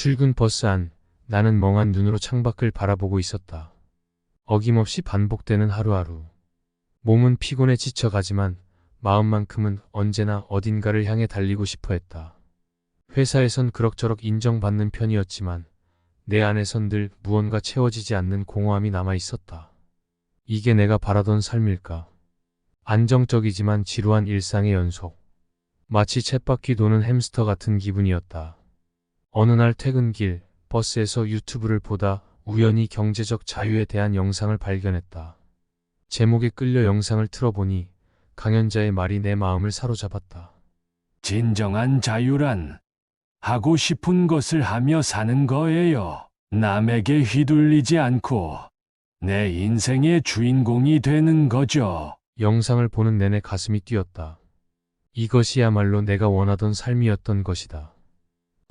출근 버스 안, 나는 멍한 눈으로 창밖을 바라보고 있었다. 어김없이 반복되는 하루하루. 몸은 피곤해 지쳐가지만 마음만큼은 언제나 어딘가를 향해 달리고 싶어 했다. 회사에선 그럭저럭 인정받는 편이었지만 내 안에선 늘 무언가 채워지지 않는 공허함이 남아 있었다. 이게 내가 바라던 삶일까? 안정적이지만 지루한 일상의 연속. 마치 쳇바퀴 도는 햄스터 같은 기분이었다. 어느 날 퇴근길 버스에서 유튜브를 보다 우연히 경제적 자유에 대한 영상을 발견했다. 제목에 끌려 영상을 틀어보니 강연자의 말이 내 마음을 사로잡았다. 진정한 자유란 하고 싶은 것을 하며 사는 거예요. 남에게 휘둘리지 않고 내 인생의 주인공이 되는 거죠. 영상을 보는 내내 가슴이 뛰었다. 이것이야말로 내가 원하던 삶이었던 것이다.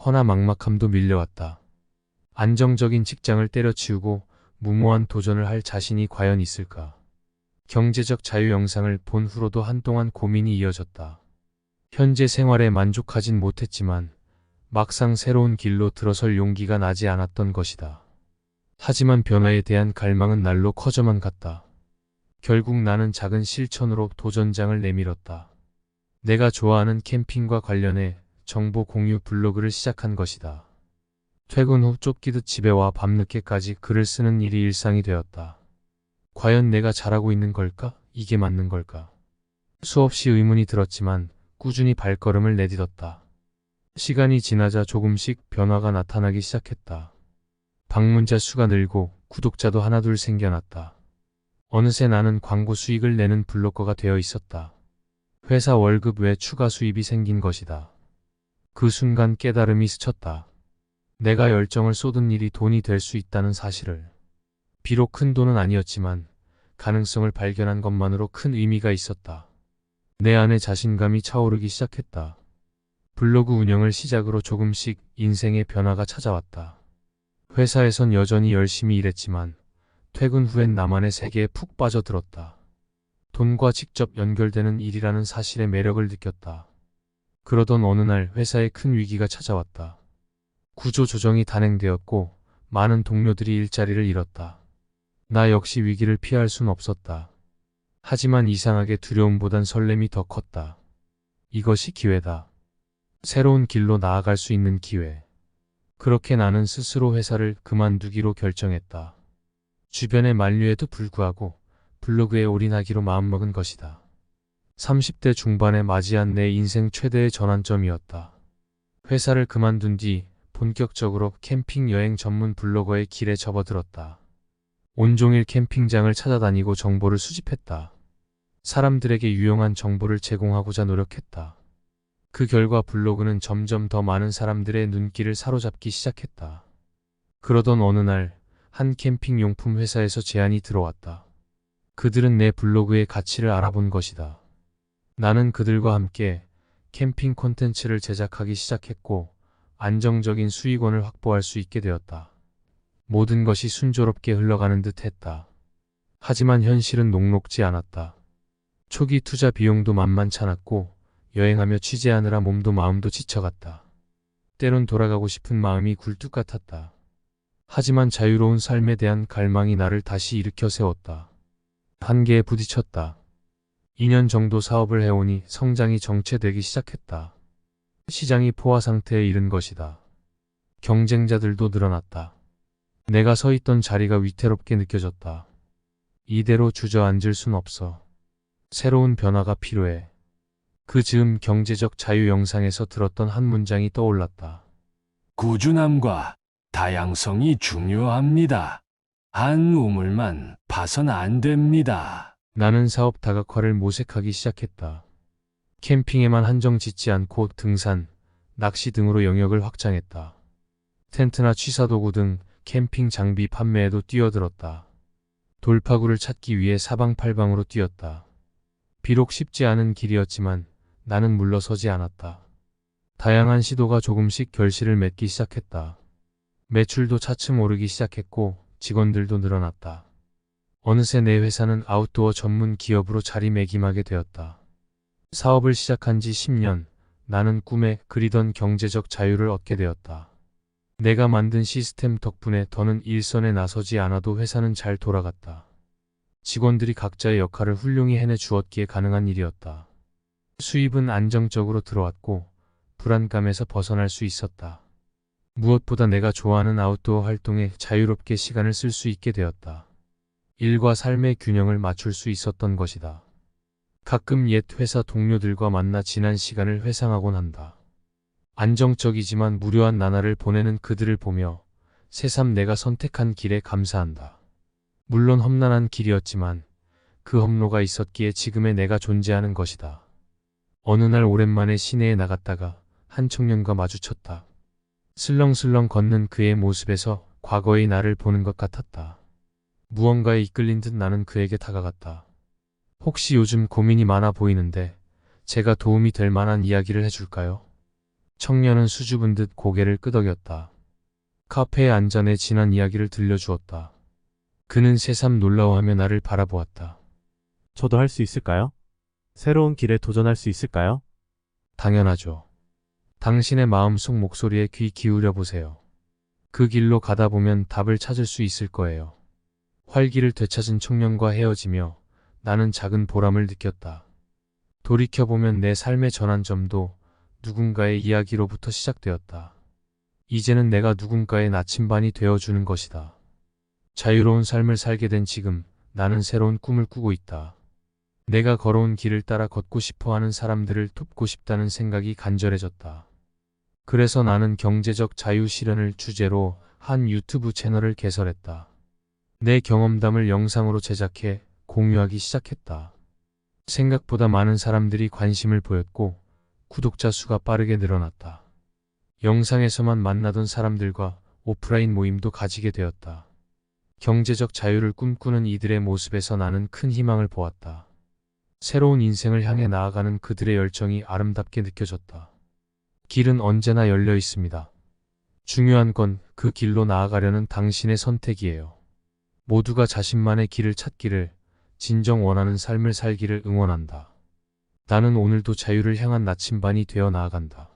허나 막막함도 밀려왔다. 안정적인 직장을 때려치우고 무모한 도전을 할 자신이 과연 있을까? 경제적 자유 영상을 본 후로도 한동안 고민이 이어졌다. 현재 생활에 만족하진 못했지만 막상 새로운 길로 들어설 용기가 나지 않았던 것이다. 하지만 변화에 대한 갈망은 날로 커져만 갔다. 결국 나는 작은 실천으로 도전장을 내밀었다. 내가 좋아하는 캠핑과 관련해 정보 공유 블로그를 시작한 것이다. 퇴근 후 쫓기듯 집에 와 밤늦게까지 글을 쓰는 일이 일상이 되었다. 과연 내가 잘하고 있는 걸까? 이게 맞는 걸까? 수없이 의문이 들었지만 꾸준히 발걸음을 내딛었다. 시간이 지나자 조금씩 변화가 나타나기 시작했다. 방문자 수가 늘고 구독자도 하나둘 생겨났다. 어느새 나는 광고 수익을 내는 블로거가 되어 있었다. 회사 월급 외 추가 수입이 생긴 것이다. 그 순간 깨달음이 스쳤다. 내가 열정을 쏟은 일이 돈이 될 수 있다는 사실을. 비록 큰 돈은 아니었지만 가능성을 발견한 것만으로 큰 의미가 있었다. 내 안에 자신감이 차오르기 시작했다. 블로그 운영을 시작으로 조금씩 인생의 변화가 찾아왔다. 회사에선 여전히 열심히 일했지만 퇴근 후엔 나만의 세계에 푹 빠져들었다. 돈과 직접 연결되는 일이라는 사실의 매력을 느꼈다. 그러던 어느 날 회사에 큰 위기가 찾아왔다. 구조 조정이 단행되었고 많은 동료들이 일자리를 잃었다. 나 역시 위기를 피할 순 없었다. 하지만 이상하게 두려움보단 설렘이 더 컸다. 이것이 기회다. 새로운 길로 나아갈 수 있는 기회. 그렇게 나는 스스로 회사를 그만두기로 결정했다. 주변의 만류에도 불구하고 블로그에 올인하기로 마음먹은 것이다. 30대 중반에 맞이한 내 인생 최대의 전환점이었다. 회사를 그만둔 뒤 본격적으로 캠핑 여행 전문 블로거의 길에 접어들었다. 온종일 캠핑장을 찾아다니고 정보를 수집했다. 사람들에게 유용한 정보를 제공하고자 노력했다. 그 결과 블로그는 점점 더 많은 사람들의 눈길을 사로잡기 시작했다. 그러던 어느 날 한 캠핑 용품 회사에서 제안이 들어왔다. 그들은 내 블로그의 가치를 알아본 것이다. 나는 그들과 함께 캠핑 콘텐츠를 제작하기 시작했고 안정적인 수익원을 확보할 수 있게 되었다. 모든 것이 순조롭게 흘러가는 듯 했다. 하지만 현실은 녹록지 않았다. 초기 투자 비용도 만만찮았고 여행하며 취재하느라 몸도 마음도 지쳐갔다. 때론 돌아가고 싶은 마음이 굴뚝 같았다. 하지만 자유로운 삶에 대한 갈망이 나를 다시 일으켜 세웠다. 한계에 부딪혔다. 2년 정도 사업을 해오니 성장이 정체되기 시작했다. 시장이 포화 상태에 이른 것이다. 경쟁자들도 늘어났다. 내가 서 있던 자리가 위태롭게 느껴졌다. 이대로 주저앉을 순 없어. 새로운 변화가 필요해. 그 즈음 경제적 자유 영상에서 들었던 한 문장이 떠올랐다. 꾸준함과 다양성이 중요합니다. 한 우물만 봐선 안 됩니다. 나는 사업 다각화를 모색하기 시작했다. 캠핑에만 한정 짓지 않고 등산, 낚시 등으로 영역을 확장했다. 텐트나 취사도구 등 캠핑 장비 판매에도 뛰어들었다. 돌파구를 찾기 위해 사방팔방으로 뛰었다. 비록 쉽지 않은 길이었지만 나는 물러서지 않았다. 다양한 시도가 조금씩 결실을 맺기 시작했다. 매출도 차츰 오르기 시작했고 직원들도 늘어났다. 어느새 내 회사는 아웃도어 전문 기업으로 자리매김하게 되었다. 사업을 시작한 지 10년, 나는 꿈에 그리던 경제적 자유를 얻게 되었다. 내가 만든 시스템 덕분에 더는 일선에 나서지 않아도 회사는 잘 돌아갔다. 직원들이 각자의 역할을 훌륭히 해내 주었기에 가능한 일이었다. 수입은 안정적으로 들어왔고 불안감에서 벗어날 수 있었다. 무엇보다 내가 좋아하는 아웃도어 활동에 자유롭게 시간을 쓸 수 있게 되었다. 일과 삶의 균형을 맞출 수 있었던 것이다. 가끔 옛 회사 동료들과 만나 지난 시간을 회상하곤 한다. 안정적이지만 무료한 나날을 보내는 그들을 보며 새삼 내가 선택한 길에 감사한다. 물론 험난한 길이었지만 그 험로가 있었기에 지금의 내가 존재하는 것이다. 어느 날 오랜만에 시내에 나갔다가 한 청년과 마주쳤다. 슬렁슬렁 걷는 그의 모습에서 과거의 나를 보는 것 같았다. 무언가에 이끌린 듯 나는 그에게 다가갔다. 혹시 요즘 고민이 많아 보이는데 제가 도움이 될 만한 이야기를 해줄까요? 청년은 수줍은 듯 고개를 끄덕였다. 카페에 앉아 내 지난 이야기를 들려주었다. 그는 새삼 놀라워하며 나를 바라보았다. 저도 할 수 있을까요? 새로운 길에 도전할 수 있을까요? 당연하죠. 당신의 마음속 목소리에 귀 기울여 보세요. 그 길로 가다 보면 답을 찾을 수 있을 거예요. 활기를 되찾은 청년과 헤어지며 나는 작은 보람을 느꼈다. 돌이켜보면 내 삶의 전환점도 누군가의 이야기로부터 시작되었다. 이제는 내가 누군가의 나침반이 되어주는 것이다. 자유로운 삶을 살게 된 지금 나는 새로운 꿈을 꾸고 있다. 내가 걸어온 길을 따라 걷고 싶어하는 사람들을 돕고 싶다는 생각이 간절해졌다. 그래서 나는 경제적 자유 실현을 주제로 한 유튜브 채널을 개설했다. 내 경험담을 영상으로 제작해 공유하기 시작했다. 생각보다 많은 사람들이 관심을 보였고 구독자 수가 빠르게 늘어났다. 영상에서만 만나던 사람들과 오프라인 모임도 가지게 되었다. 경제적 자유를 꿈꾸는 이들의 모습에서 나는 큰 희망을 보았다. 새로운 인생을 향해 나아가는 그들의 열정이 아름답게 느껴졌다. 길은 언제나 열려 있습니다. 중요한 건 그 길로 나아가려는 당신의 선택이에요. 모두가 자신만의 길을 찾기를, 진정 원하는 삶을 살기를 응원한다. 나는 오늘도 자유를 향한 나침반이 되어 나아간다.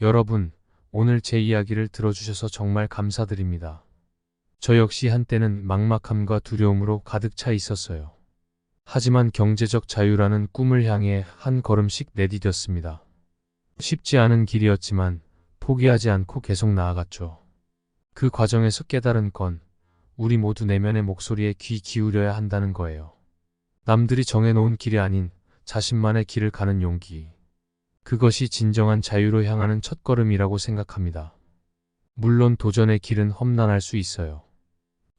여러분, 오늘 제 이야기를 들어주셔서 정말 감사드립니다. 저 역시 한때는 막막함과 두려움으로 가득 차 있었어요. 하지만 경제적 자유라는 꿈을 향해 한 걸음씩 내디뎠습니다. 쉽지 않은 길이었지만 포기하지 않고 계속 나아갔죠. 그 과정에서 깨달은 건 우리 모두 내면의 목소리에 귀 기울여야 한다는 거예요. 남들이 정해놓은 길이 아닌 자신만의 길을 가는 용기. 그것이 진정한 자유로 향하는 첫걸음이라고 생각합니다. 물론 도전의 길은 험난할 수 있어요.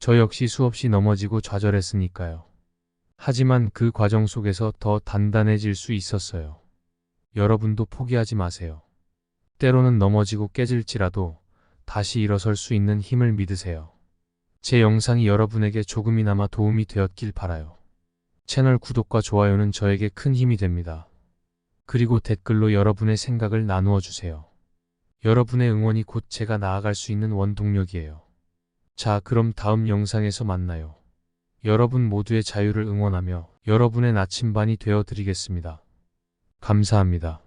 저 역시 수없이 넘어지고 좌절했으니까요. 하지만 그 과정 속에서 더 단단해질 수 있었어요. 여러분도 포기하지 마세요. 때로는 넘어지고 깨질지라도 다시 일어설 수 있는 힘을 믿으세요. 제 영상이 여러분에게 조금이나마 도움이 되었길 바라요. 채널 구독과 좋아요는 저에게 큰 힘이 됩니다. 그리고 댓글로 여러분의 생각을 나누어 주세요. 여러분의 응원이 곧 제가 나아갈 수 있는 원동력이에요. 자, 그럼 다음 영상에서 만나요. 여러분 모두의 자유를 응원하며 여러분의 나침반이 되어 드리겠습니다. 감사합니다.